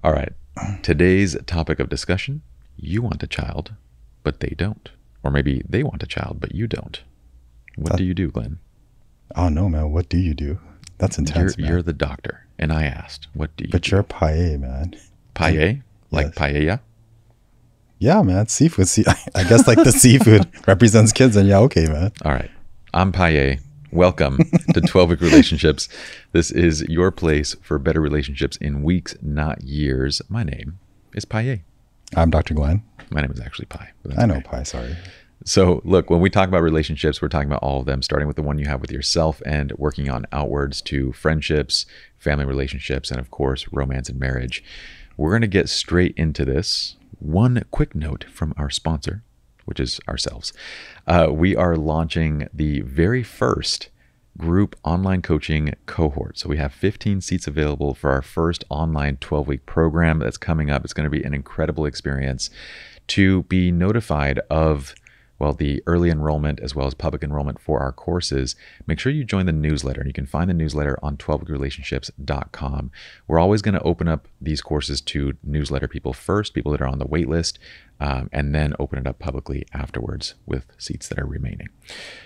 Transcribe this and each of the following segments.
All right. Today's topic of discussion, you want a child, but they don't. Or maybe they want a child, but you don't. What do you do, Glenn? Oh, no, man. What do you do? That's intense, man. You're the doctor. And I asked, what do you do? But you're Pye, man. Pye? Like Yes. paella? Yeah, man. Seafood. I guess like the seafood represents kids. And yeah, okay, man. All right. I'm Pye. Welcome to 12-Week Relationships. This is your place for better relationships in weeks, not years. My name is Pye. I'm Dr. Glen. My name is actually Pye. But that's I know okay. Pye, sorry. So look, when we talk about relationships, we're talking about all of them, starting with the one you have with yourself and working on outwards to friendships, family relationships, and of course, romance and marriage. We're going to get straight into this. One quick note from our sponsor, which is ourselves. We are launching the very first group online coaching cohort. So we have 15 seats available for our first online 12-week program that's coming up. It's going to be an incredible experience. To be notified of the early enrollment as well as public enrollment for our courses, make sure you join the newsletter. And you can find the newsletter on 12weekrelationships.com. We're always going to open up these courses to newsletter people first, people that are on the wait list, and then open it up publicly afterwards with seats that are remaining.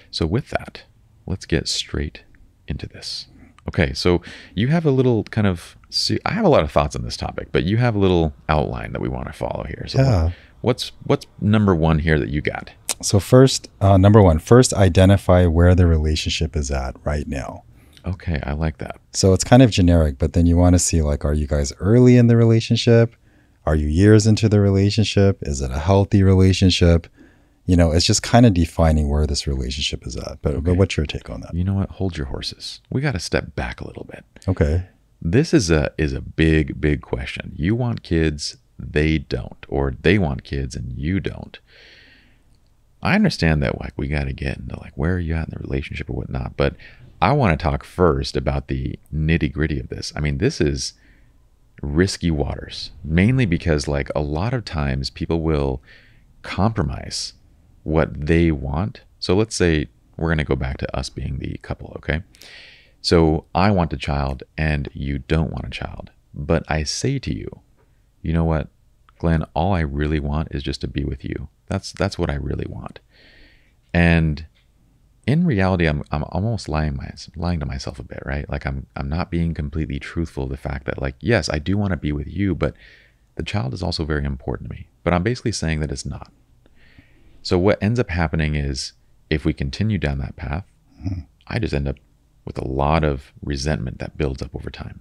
So with that, let's get straight into this. Okay, so you have a little kind of, I have a lot of thoughts on this topic, but you have a little outline that we want to follow here. So Yeah. what's number one here that you got? So first, number one, first identify where the relationship is at right now. Okay, I like that. So it's kind of generic, but then you want to see like, are you guys early in the relationship? Are you years into the relationship? Is it a healthy relationship? You know, it's just kind of defining where this relationship is at. But what's your take on that? You know what? Hold your horses. We got to step back a little bit. Okay. This is a big question. You want kids, they don't, or they want kids and you don't. I understand that like we got to get into like where are you at in the relationship or whatnot, but I want to talk first about the nitty-gritty of this. I mean, this is risky waters, mainly because like a lot of times people will compromise what they want. So let's say we're going to go back to us being the couple, okay? So I want a child and you don't want a child, but I say to you, you know what, Glenn, all I really want is just to be with you. That's what I really want. And in reality, I'm almost lying to myself a bit, right? Like I'm not being completely truthful to the fact that like, yes, I do want to be with you, but the child is also very important to me. But I'm basically saying that it's not. So what ends up happening is if we continue down that path, I just end up with a lot of resentment that builds up over time.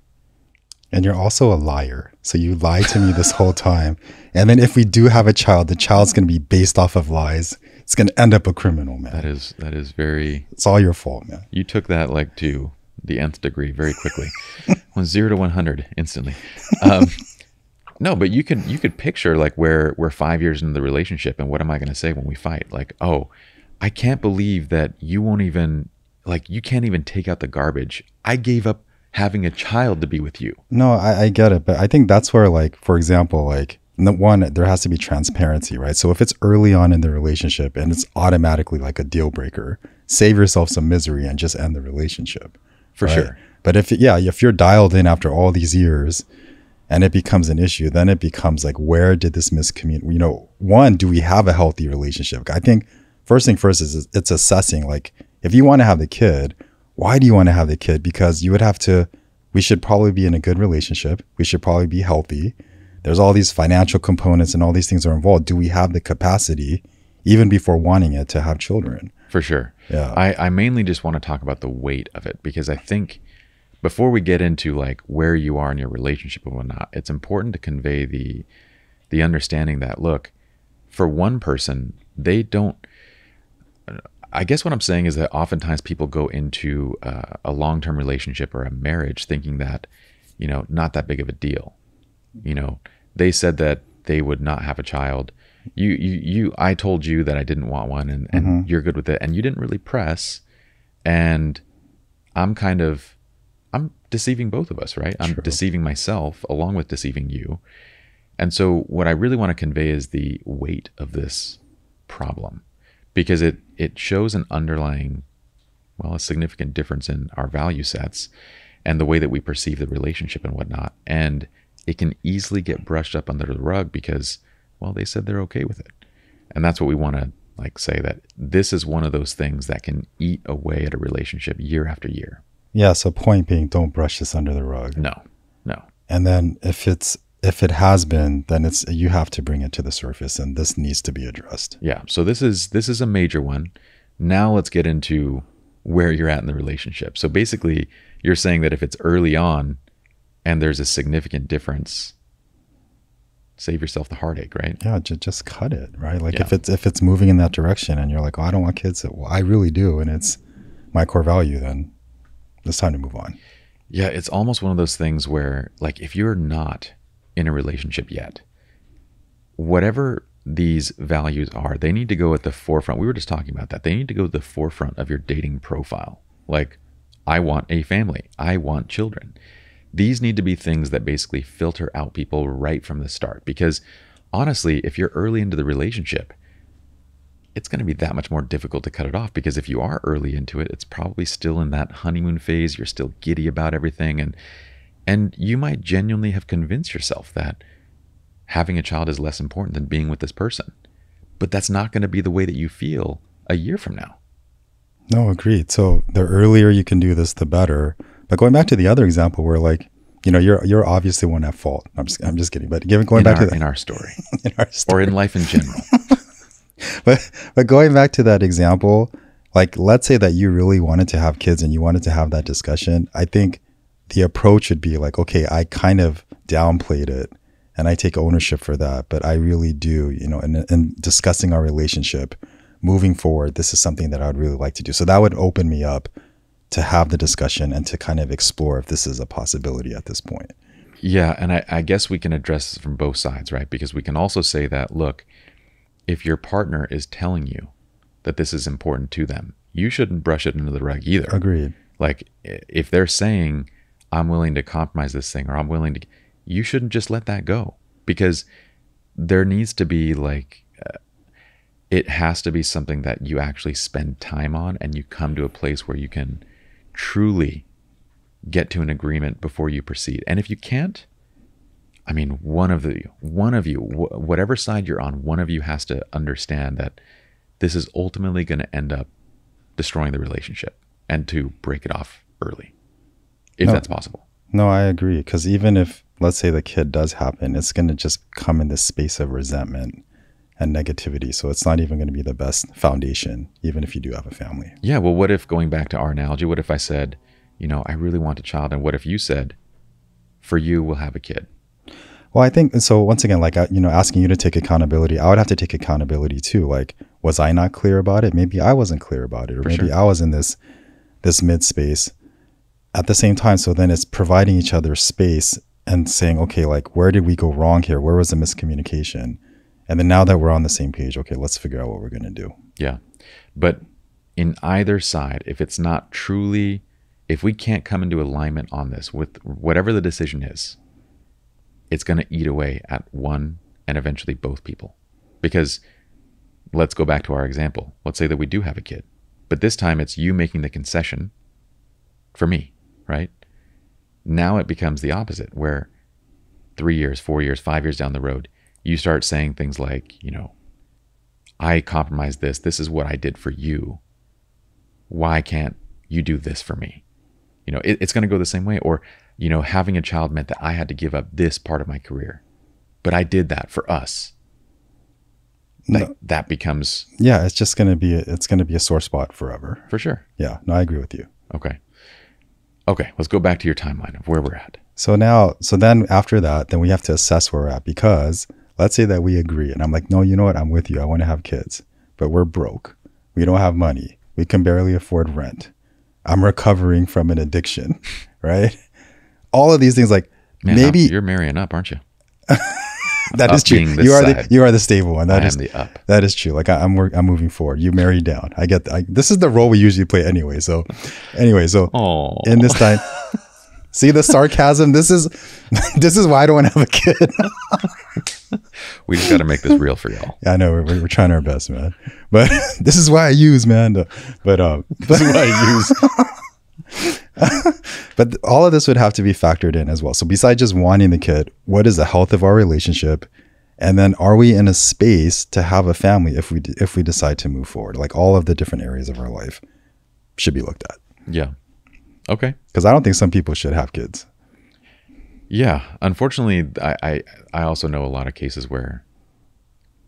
And you're also a liar. So you lied to me this whole time. And then if we do have a child, the child's going to be based off of lies. It's going to end up a criminal, man. That is very... It's all your fault, man. You took that like to the nth degree very quickly. 0 to 100 instantly. No, but you could picture like we're 5 years into the relationship and what am I going to say when we fight? Like, oh, I can't believe that you won't even, like, you can't even take out the garbage. I gave up having a child to be with you. No, I get it. But I think that's where, like, for example, like, one, there has to be transparency, right? So if it's early on in the relationship and it's automatically like a deal breaker, save yourself some misery and just end the relationship. For right? sure. But if you're dialed in after all these years and it becomes an issue, then it becomes like, where did this miscommunicate? You know, one, do we have a healthy relationship? I think first thing first is it's assessing, like, if you want to have the kid, why do you want to have the kid? Because we should probably be in a good relationship. We should probably be healthy. There's all these financial components and all these things are involved. Do we have the capacity, even before wanting it, to have children? For sure. Yeah. I mainly just want to talk about the weight of it because I think before we get into like where you are in your relationship and whatnot, it's important to convey the understanding that, look, for one person, they don't, I guess what I'm saying is that oftentimes people go into a long-term relationship or a marriage thinking that, you know, not that big of a deal. You know, they said that they would not have a child. I told you that I didn't want one and you're good with it. And you didn't really press. And I'm deceiving both of us, right? I'm deceiving myself along with deceiving you. And so what I really want to convey is the weight of this problem, because it shows an underlying, a significant difference in our value sets and the way that we perceive the relationship and whatnot. And it can easily get brushed up under the rug because, well, they said they're okay with it. And that's what we want to like say, that this is one of those things that can eat away at a relationship year after year. Yeah. So point being, don't brush this under the rug. No. And then if it has been, then you have to bring it to the surface, and this needs to be addressed. Yeah. So this is a major one. Now let's get into where you're at in the relationship. So basically, you're saying that if it's early on and there's a significant difference, save yourself the heartache, right? Yeah, just cut it, right? Like if it's moving in that direction and you're like, oh, I don't want kids. Well, I really do, and it's my core value, then it's time to move on. Yeah, it's almost one of those things where, like, if you're not in a relationship yet, whatever these values are, they need to go at the forefront. We were just talking about that. They need to go to the forefront of your dating profile. Like, I want a family. I want children. These need to be things that basically filter out people right from the start. Because honestly, if you're early into the relationship, it's going to be that much more difficult to cut it off, because if you are early into it, it's probably still in that honeymoon phase. You're still giddy about everything. And you might genuinely have convinced yourself that having a child is less important than being with this person. But that's not going to be the way that you feel a year from now. No, agreed. So the earlier you can do this, the better. But going back to the other example where, like, you know, you're obviously one at fault. I'm just kidding. But going back to in our story, in our story, or in life in general. But going back to that example, like, let's say that you really wanted to have kids and you wanted to have that discussion. I think the approach would be like, okay, I kind of downplayed it and I take ownership for that, but I really do, you know, in discussing our relationship moving forward, this is something that I would really like to do. So that would open me up to have the discussion and to kind of explore if this is a possibility at this point. Yeah. And I guess we can address this from both sides, right? Because we can also say that, look, if your partner is telling you that this is important to them, you shouldn't brush it under the rug either. Agreed. Like, if they're saying, I'm willing to compromise this thing, or I'm willing to, you shouldn't just let that go, because there needs to be like, it has to be something that you actually spend time on and you come to a place where you can truly get to an agreement before you proceed. And if you can't, I mean, one of you, whatever side you're on, one of you has to understand that this is ultimately going to end up destroying the relationship, and to break it off early, if that's possible. No, I agree. Because even if, let's say, the kid does happen, it's going to just come in this space of resentment and negativity. So it's not even going to be the best foundation, even if you do have a family. Yeah. Well, what if, going back to our analogy, what if I said, you know, I really want a child, and what if you said, for you, we'll have a kid? Well, I think, so once again, like, you know, asking you to take accountability, I would have to take accountability too. Like, was I not clear about it? Maybe I wasn't clear about it, or maybe I was in this mid space at the same time. So then it's providing each other space and saying, okay, like, where did we go wrong here? Where was the miscommunication? And then now that we're on the same page, okay, let's figure out what we're going to do. Yeah. But in either side, if it's not truly, if we can't come into alignment on this with whatever the decision is, it's going to eat away at one and eventually both people. Because let's go back to our example. Let's say that we do have a kid, but this time it's you making the concession for me, right? Now it becomes the opposite, where 3 years, 4 years, 5 years down the road, you start saying things like, you know, I compromised this. This is what I did for you. Why can't you do this for me? You know, it's going to go the same way. Or, you know, having a child meant that I had to give up this part of my career, but I did that for us. That becomes, yeah, it's just going to be, it's going to be a sore spot forever. For sure. Yeah, no, I agree with you. Okay. Let's go back to your timeline of where we're at. So then after that, then we have to assess where we're at, because let's say that we agree and I'm like, no, you know what? I'm with you. I want to have kids, but we're broke. We don't have money. We can barely afford rent. I'm recovering from an addiction, right? All of these things, like, man, maybe you're marrying up, aren't you? That is true. You are the stable one. That is the up. That is true. Like, I'm moving forward. You marry down. I get that. This is the role we usually play anyway. So Aww. In this time, see the sarcasm. This is why I don't want to have a kid. We just got to make this real for y'all. Yeah, I know we're trying our best, man. But this is why I use, man. This is why I use. But all of this would have to be factored in as well. So besides just wanting the kid, what is the health of our relationship? And then are we in a space to have a family if we decide to move forward? Like all of the different areas of our life should be looked at. Yeah. Okay. Because I don't think some people should have kids. Yeah. Unfortunately, I also know a lot of cases where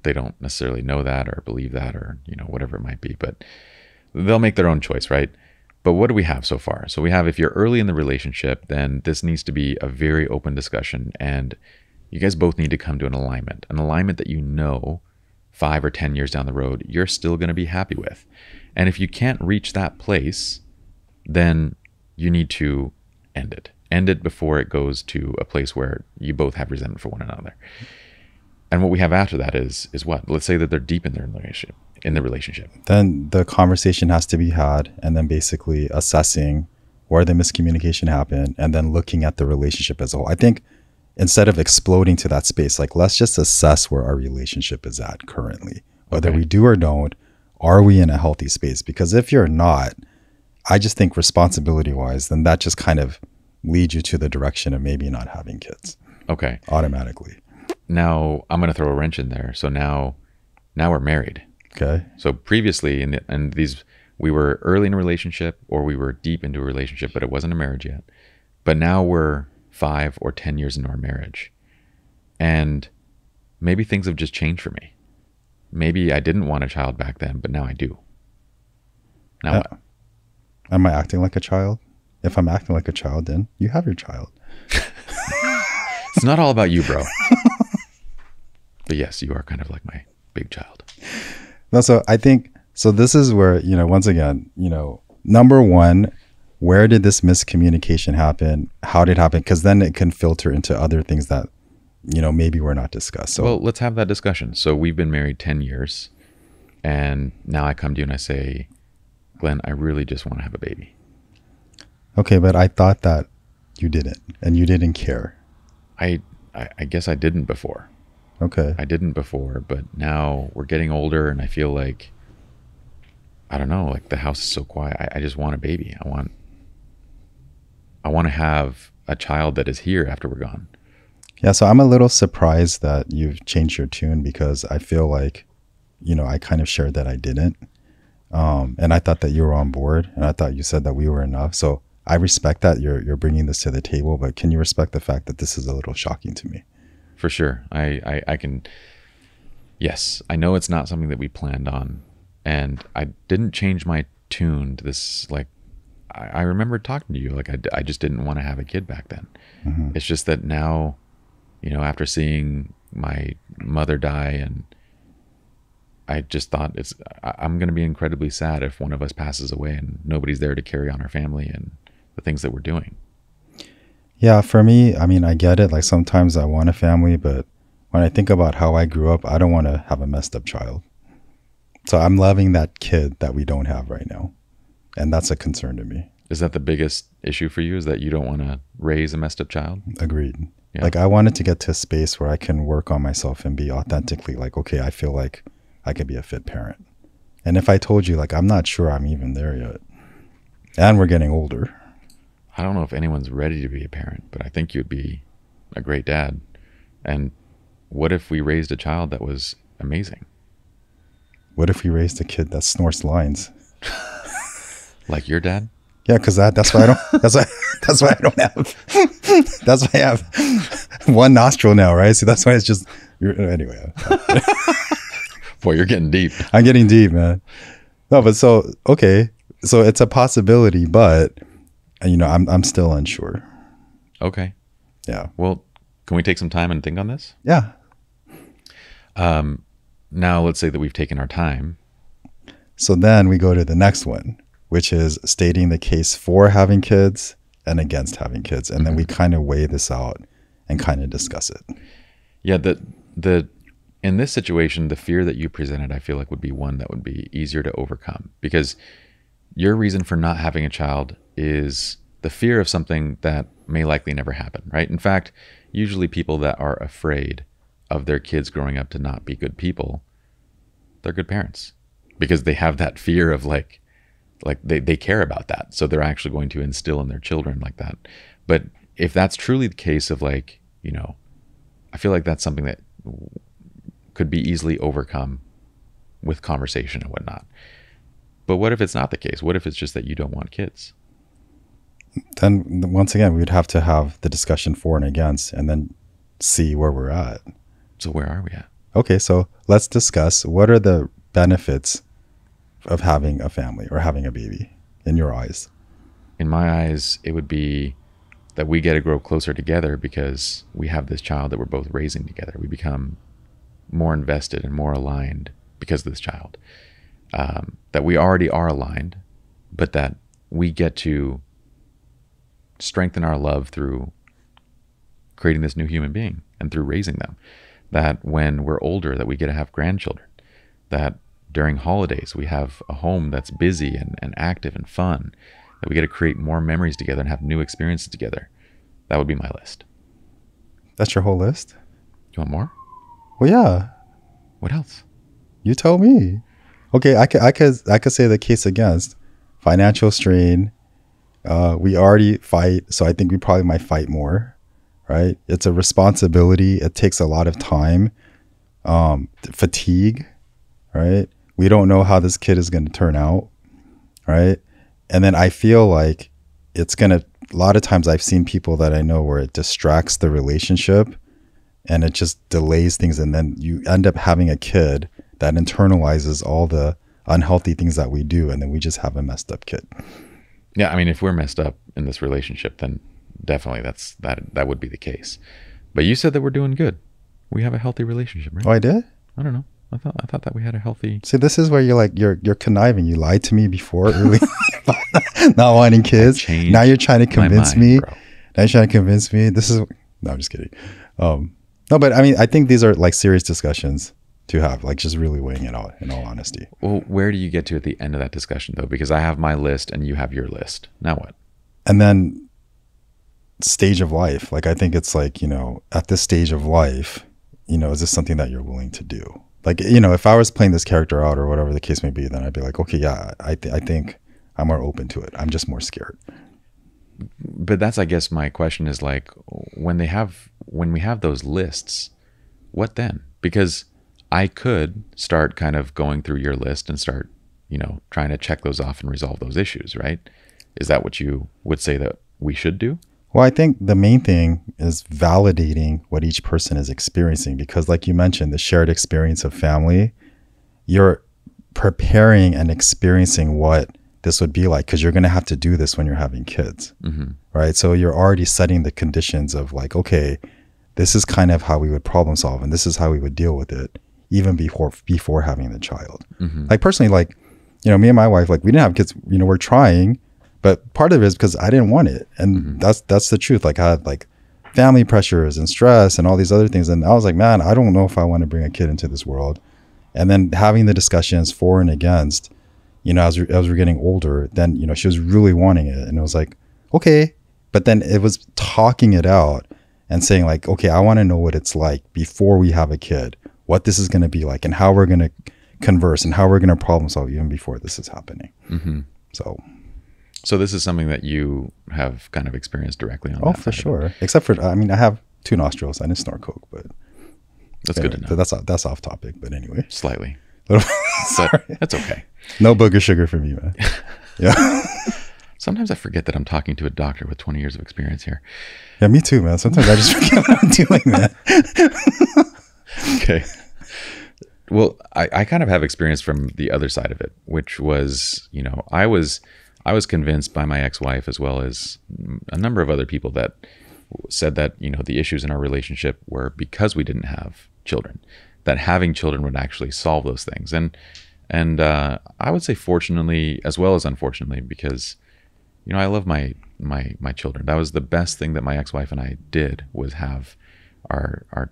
they don't necessarily know that or believe that or, whatever it might be, but they'll make their own choice, right? But what do we have so far? So we have, if you're early in the relationship, then this needs to be a very open discussion, and you guys both need to come to an alignment that 5 or 10 years down the road, you're still going to be happy with. And if you can't reach that place, then you need to end it. End it before it goes to a place where you both have resentment for one another. And what we have after that is what? Let's say that they're deep in the relationship. Then the conversation has to be had, and then basically assessing where the miscommunication happened, and then looking at the relationship as a whole. I think instead of exploding to that space, like let's just assess where our relationship is at currently. Whether we do or don't, are we in a healthy space? Because if you're not, I just think responsibility-wise, then that just kind of leads you to the direction of maybe not having kids. Okay. Automatically. Now I'm going to throw a wrench in there. So now we're married. Okay. So previously, we were early in a relationship, or we were deep into a relationship, but it wasn't a marriage yet. But now we're 5 or 10 years into our marriage, and maybe things have just changed for me. Maybe I didn't want a child back then, but now I do. Now what? Am I acting like a child? If I'm acting like a child, then you have your child. It's not all about you, bro. But yes, you are kind of like my big child. No, so I think, so this is where, once again, number one, where did this miscommunication happen? How did it happen? Because then it can filter into other things that, maybe were not discussed. So, well, let's have that discussion. So we've been married 10 years, and now I come to you and I say, Glenn, I really just want to have a baby. Okay, but I thought that you didn't, and you didn't care. I guess I didn't before. Okay. I didn't before, but now we're getting older, and I feel like, I don't know, like the house is so quiet. I just want a baby. I want to have a child that is here after we're gone. Yeah, so I'm a little surprised that you've changed your tune, because I feel like, I kind of shared that I didn't. And I thought that you were on board, and I thought you said that we were enough. So I respect that you're bringing this to the table, but can you respect the fact that this is a little shocking to me? For sure. I can, yes, I know it's not something that we planned on, and I didn't change my tune to this. Like, I remember talking to you, like I just didn't want to have a kid back then. Mm-hmm. It's just that now, after seeing my mother die, and I just thought I'm going to be incredibly sad if one of us passes away and nobody's there to carry on our family and the things that we're doing. Yeah, for me, I mean, I get it. Like sometimes I want a family, but when I think about how I grew up, I don't want to have a messed up child. So I'm loving that kid that we don't have right now. And that's a concern to me. Is that the biggest issue for you? Is that you don't want to raise a messed up child? Agreed. Yeah. Like I wanted to get to a space where I can work on myself and be authentically like, okay, I feel like I could be a fit parent. And if I told you, like, I'm not sure I'm even there yet, and we're getting older. I don't know if anyone's ready to be a parent, but I think you'd be a great dad. And what if we raised a child that was amazing? What if we raised a kid that snorts lines? Like your dad? Yeah, because that's why I don't. That's why I don't have. That's why I have one nostril now, right? So that's why it's just. Anyway. Boy, you're getting deep. I'm getting deep, man. No, but so okay, so it's a possibility, but I'm still unsure. Okay. Yeah. Well, can we take some time and think on this? Yeah. Now let's say that we've taken our time. So then we go to the next one, which is stating the case for having kids and against having kids. And then we kind of weigh this out and kind of discuss it. Yeah. In this situation, the fear that you presented, I feel like would be one that would be easier to overcome, because your reason for not having a child is the fear of something that may likely never happen, right? In fact, usually people that are afraid of their kids growing up to not be good people, they're good parents, because they have that fear of like like they care about that. So they're actually going to instill in their children like that. But if that's truly the case of like, you know, I feel like that's something that could be easily overcome with conversation and whatnot. But what if it's not the case? What if it's just that you don't want kids? Then once again, we'd have to have the discussion for and against and then see where we're at. So where are we at? Okay, so let's discuss what are the benefits of having a family or having a baby in your eyes? In my eyes, it would be that we get to grow closer together because we have this child that we're both raising together. We become more invested and more aligned because of this child. That we already are aligned, but that we get to strengthen our love through creating this new human being and through raising them. That when we're older, that we get to have grandchildren. That during holidays, we have a home that's busy and active and fun. That we get to create more memories together and have new experiences together. That would be my list. That's your whole list? You want more? Well, yeah. What else? You tell me. Okay, I could say the case against financial strain. We already fight, so I think we probably might fight more, right? It's a responsibility. It takes a lot of time. Fatigue, right? We don't know how this kid is going to turn out, right? And then I feel like it's going to, a lot of times I've seen people that I know where it distracts the relationship and it just delays things. And then you end up having a kid that internalizes all the unhealthy things that we do. And then we just have a messed up kid. Yeah. I mean, if we're messed up in this relationship, then definitely that would be the case. But you said that we're doing good. We have a healthy relationship, right? Oh, I did? I don't know. I thought that we had a healthy. See, this is where you're like, you're conniving. You lied to me before early, not wanting kids. Now you're trying to convince me. Bro. Now you're trying to convince me. This is, no, I'm just kidding. No, but I mean, I think these are like serious discussions to have, like just really weighing it out in all honesty. Well, where do you get to at the end of that discussion though? Because I have my list and you have your list. Now what? And then stage of life. Like, I think it's like, you know, at this stage of life, you know, is this something that you're willing to do? Like, you know, if I was playing this character out or whatever the case may be, then I'd be like, okay, yeah, I think I'm more open to it. I'm just more scared. But that's, I guess my question is like, when we have those lists, what then? Because I could start kind of going through your list and start, you know, trying to check those off and resolve those issues, right? Is that what you would say that we should do? Well, I think the main thing is validating what each person is experiencing, because like you mentioned, the shared experience of family, you're preparing and experiencing what this would be like, because you're going to have to do this when you're having kids, right? So you're already setting the conditions of like, okay, this is kind of how we would problem solve and this is how we would deal with it even before having the child. Like personally, like, you know, me and my wife, like we didn't have kids, you know, we're trying. But part of it is because I didn't want it. And that's the truth. Like I had like family pressures and stress and all these other things. And I was like, man, I don't know if I want to bring a kid into this world. And then having the discussions for and against, you know, as we're getting older, then, you know, she was really wanting it. And it was like, okay. But then it was talking it out and saying like, okay, I want to know what it's like before we have a kid, what this is going to be like and how we're going to converse and how we're going to problem solve even before this is happening. So this is something that you have kind of experienced directly on. Oh, for sure. Except for, I mean, I have 2 nostrils. I didn't snort coke, but that's anyway, good to know. That's off topic, but anyway. Slightly. But that's okay. No booger sugar for me, man. Yeah. Sometimes I forget that I'm talking to a doctor with 20 years of experience here. Yeah, me too, man. Sometimes I just forget what I'm doing, man. Okay. Well, I kind of have experience from the other side of it, which was, you know, I was convinced by my ex-wife as well as a number of other people that said that, you know, the issues in our relationship were because we didn't have children, that having children would actually solve those things. And I would say fortunately as well as unfortunately, because, you know, I love my children. That was the best thing that my ex-wife and I did, was have our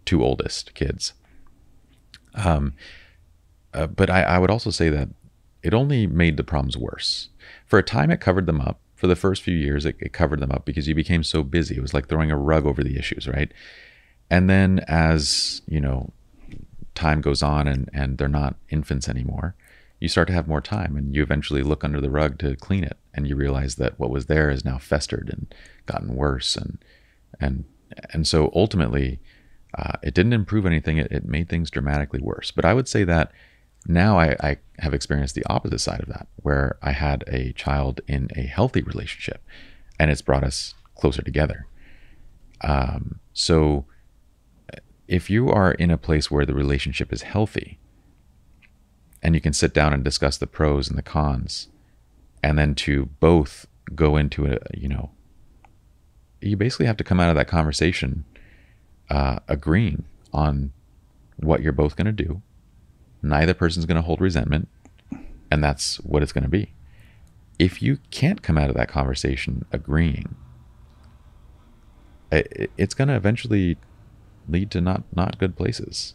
2 oldest kids. But I would also say that it only made the problems worse. For a time, it covered them up. For the first few years, it covered them up because you became so busy. It was like throwing a rug over the issues, right? And then as, you know, time goes on and they're not infants anymore, you start to have more time, and you eventually look under the rug to clean it, and you realize that what was there is now festered and gotten worse, and so ultimately it didn't improve anything. It made things dramatically worse. But I would say that now I have experienced the opposite side of that, where I had a child in a healthy relationship, and it's brought us closer together. So if you are in a place where the relationship is healthy, and you can sit down and discuss the pros and the cons, and then to both go into a, you basically have to come out of that conversation agreeing on what you're both going to do. Neither person's going to hold resentment, and that's what it's going to be. If you can't come out of that conversation agreeing, it's going to eventually lead to not good places.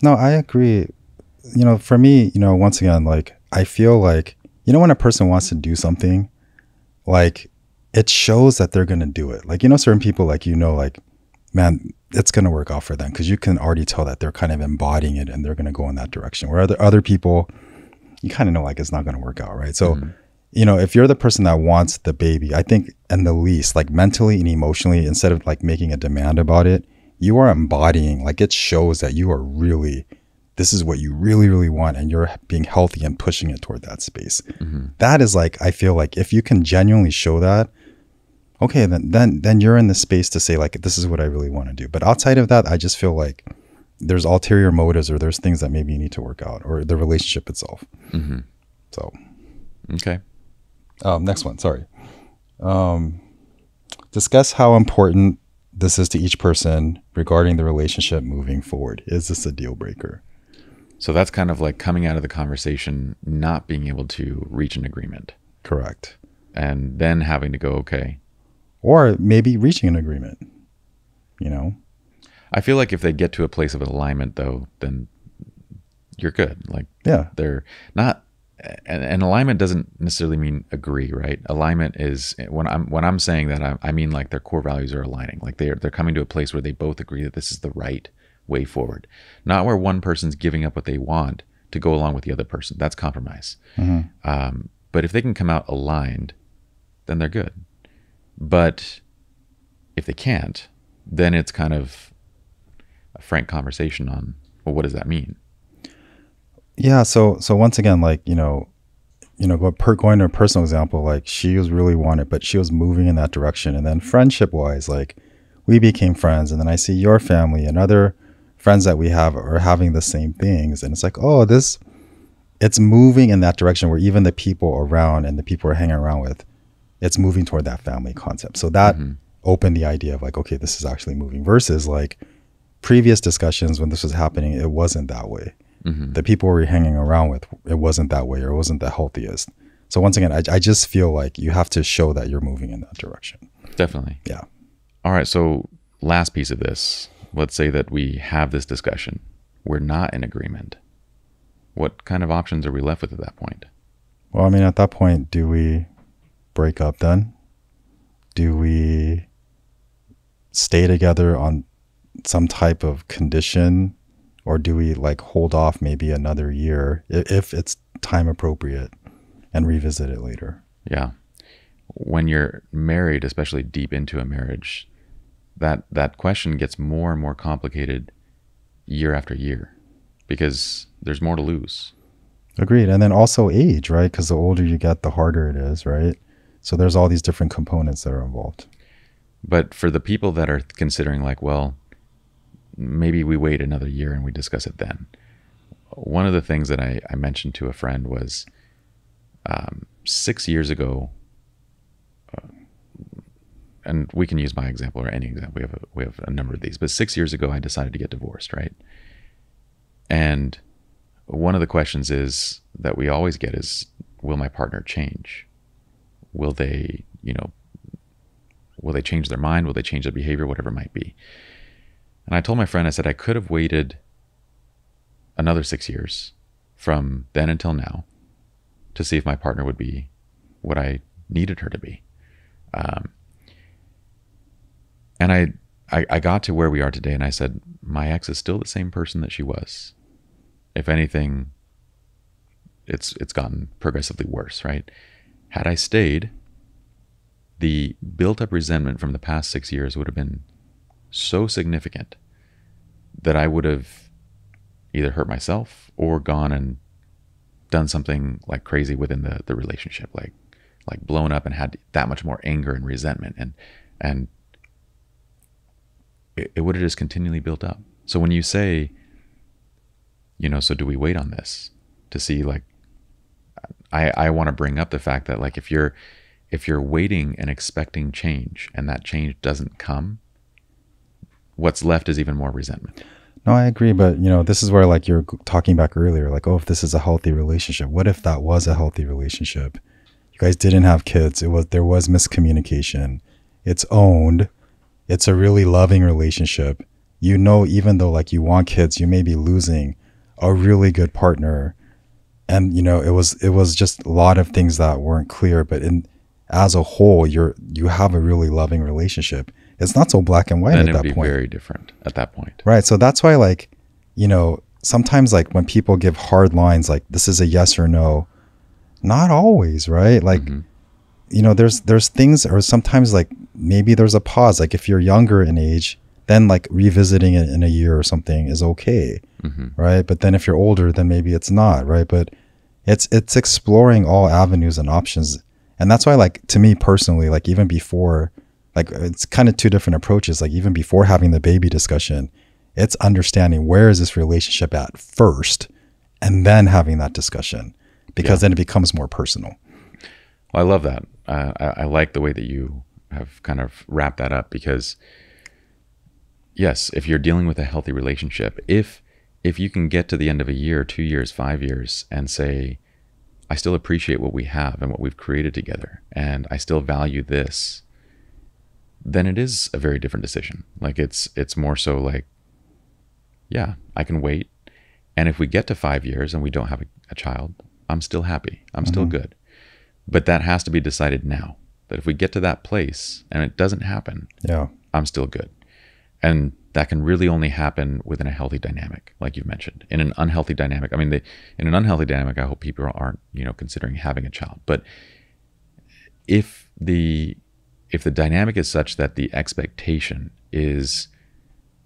No, I agree. For me, once again, like, I feel like, when a person wants to do something, like, it shows that they're going to do it. Like, certain people, like, like, man, it's going to work out for them, because you can already tell that they're kind of embodying it and they're going to go in that direction. Where other people, you kind of know, like, it's not going to work out, right? So, if you're the person that wants the baby, I think, and the least, like, mentally and emotionally, instead of like making a demand about it, you are embodying, like, it shows that you are really, this is what you really, really want, and you're being healthy and pushing it toward that space. That is, like, I feel like if you can genuinely show that, okay, then you're in the space to say, like, this is what I really want to do. But outside of that, I just feel like there's ulterior motives, or there's things that maybe you need to work out, or the relationship itself. So, okay. Next one. Sorry. Discuss how important this is to each person regarding the relationship moving forward. Is this a deal breaker? So that's kind of like coming out of the conversation, not being able to reach an agreement. Correct. And then having to go, okay. Or maybe reaching an agreement, I feel like if they get to a place of alignment, though, then you're good. Like, yeah, they're not, and alignment doesn't necessarily mean agree, right? Alignment is, when I'm saying that, I mean, like, their core values are aligning. Like, they're coming to a place where they both agree that this is the right way forward. Not where one person's giving up what they want to go along with the other person. That's compromise. But if they can come out aligned, then they're good. But if they can't, then it's kind of a frank conversation on, well, what does that mean? Yeah. So once again, like, going to a personal example, like, she was really wanted, but she was moving in that direction. And then friendship wise, like, we became friends, and then I see your family and other friends that we have are having the same things. And it's like, oh, it's moving in that direction, where even the people around and the people we're hanging around with, it's moving toward that family concept. So that opened the idea of, like, okay, this is actually moving, versus like previous discussions when this was happening, it wasn't that way. The people we were hanging around with, it wasn't that way, or it wasn't the healthiest. So once again, I just feel like you have to show that you're moving in that direction. Definitely. Yeah. All right. So last piece of this, let's say that we have this discussion. We're not in agreement. What kind of options are we left with at that point? Well, I mean, at that point, do we break up then? Do we stay together on some type of condition, or do we, like, hold off maybe another year if it's time appropriate and revisit it later? Yeah. When you're married, especially deep into a marriage, that question gets more and more complicated year after year, because there's more to lose. Agreed. And then also age, right? Because the older you get, the harder it is, right? So there's all these different components that are involved. But for the people that are considering, like, well, maybe we wait another year and we discuss it then. One of the things that I mentioned to a friend was 6 years ago, and we can use my example or any example. We have a number of these, but 6 years ago, I decided to get divorced, right? And one of the questions is that we always get is, will my partner change? Will they, will they change their mind? Will they change their behavior? Whatever it might be. And I told my friend, I said, I could have waited another 6 years from then until now to see if my partner would be what I needed her to be. And I got to where we are today, and I said, my ex is still the same person that she was. If anything, it's gotten progressively worse, right? Had I stayed, the built up resentment from the past 6 years would have been so significant that I would have either hurt myself or gone and done something like crazy within the relationship, like blown up and had that much more anger and resentment, and it would have just continually built up. So when you say, so do we wait on this to see, like, I want to bring up the fact that, like, if you're waiting and expecting change and that change doesn't come, what's left is even more resentment. No, I agree. But, this is where, like, you're talking back earlier, like, oh, if this is a healthy relationship, what if that was a healthy relationship? You guys didn't have kids. There was miscommunication. It's owned. It's a really loving relationship. Even though, like, you want kids, you may be losing a really good partner. And, it was just a lot of things that weren't clear, but as a whole, you have a really loving relationship. It's not so black and white at that point. Then it would be very different at that point. Right. So that's why, like, sometimes, like, when people give hard lines, like, this is a yes or no, not always, right? Like, there's things, or sometimes, like, maybe there's a pause. Like, if you're younger in age, then, like, revisiting it in a year or something is okay. Right. But then if you're older, then maybe it's not. Right. But it's exploring all avenues and options. And that's why, like, to me personally, like, even before, like, it's kind of two different approaches. Like, even before having the baby discussion, it's understanding where is this relationship at first, and then having that discussion, because then it becomes more personal. Well, I love that. I like the way that you have kind of wrapped that up, because yes, if you're dealing with a healthy relationship, if you can get to the end of a year, 2 years, 5 years, and say, I still appreciate what we have and what we've created together, and I still value this, then it is a very different decision. Like, it's more so like, yeah, I can wait. And if we get to 5 years and we don't have a child, I'm still happy. I'm still good. But that has to be decided now. That if we get to that place and it doesn't happen, I'm still good. And that can really only happen within a healthy dynamic, like you've mentioned. In an unhealthy dynamic, in an unhealthy dynamic, I hope people aren't, considering having a child. But if the dynamic is such that the expectation is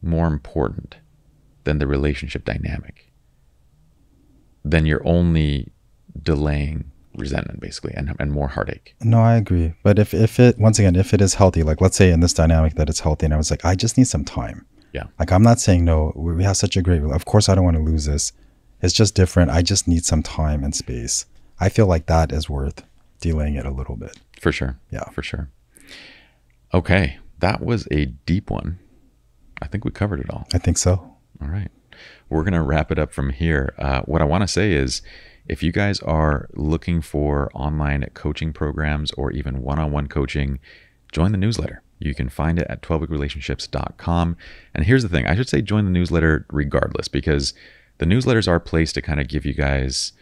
more important than the relationship dynamic, then you're only delaying resentment, basically, and more heartache. No, I agree. But if it, once again, if it is healthy, like, let's say in this dynamic that it's healthy, and I was like, I just need some time. Yeah. Like, I'm not saying no, we have such a great, of course I don't want to lose this. It's just different. I just need some time and space. I feel like that is worth delaying it a little bit. For sure. Yeah. For sure. Okay. That was a deep one. I think we covered it all. I think so. All right. We're going to wrap it up from here. What I want to say is, if you guys are looking for online coaching programs or even one-on-one coaching, join the newsletter. You can find it at 12weekrelationships.com. And here's the thing. I should say join the newsletter regardless, because the newsletters are a place to kind of give you guys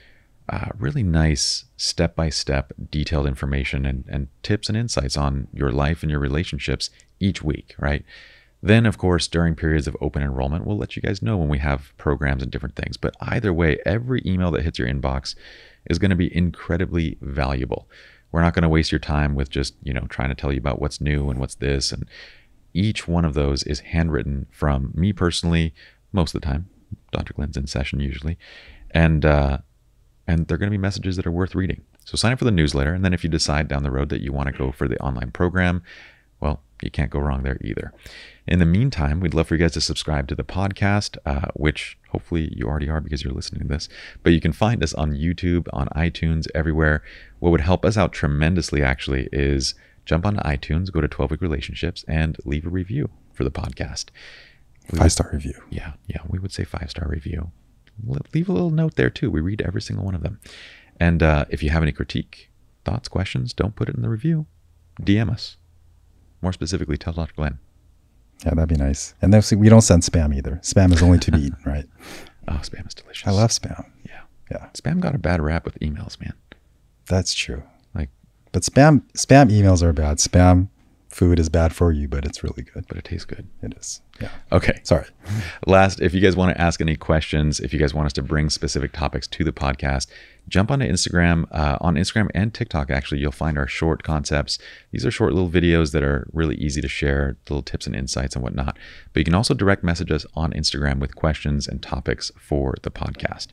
really nice step-by-step detailed information and tips and insights on your life and your relationships each week, right? Then, of course, during periods of open enrollment, we'll let you guys know when we have programs and different things. But either way, every email that hits your inbox is going to be incredibly valuable. We're not going to waste your time with just, trying to tell you about what's new and what's this. And each one of those is handwritten from me personally, most of the time. Dr. Glen's in session usually. And they're going to be messages that are worth reading. So sign up for the newsletter. And then if you decide down the road that you want to go for the online program, well, you can't go wrong there either. In the meantime, we'd love for you guys to subscribe to the podcast, which hopefully you already are because you're listening to this. But you can find us on YouTube, on iTunes, everywhere. What would help us out tremendously, actually, is jump onto iTunes, go to 12-Week Relationships, and leave a review for the podcast. 5-star review. Yeah, we would say 5-star review. Leave a little note there, too. We read every single one of them. And if you have any critique, thoughts, questions, don't put it in the review. DM us. More specifically, tell Dr. Glen. Yeah, that'd be nice. And then we don't send spam either. Spam is only to be eaten, right? Oh, spam is delicious. I love spam. Yeah. Spam got a bad rap with emails, man. That's true. But spam emails are bad. Spam food is bad for you, but it's really good. But it tastes good. It is. Yeah. Okay. Sorry. Last, if you guys want to ask any questions, if you guys want us to bring specific topics to the podcast, jump onto Instagram. On Instagram and TikTok, actually, you'll find our short concepts. These are short little videos that are really easy to share, little tips and insights and whatnot. But you can also direct message us on Instagram with questions and topics for the podcast.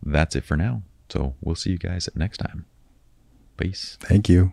That's it for now. So we'll see you guys next time. Peace. Thank you.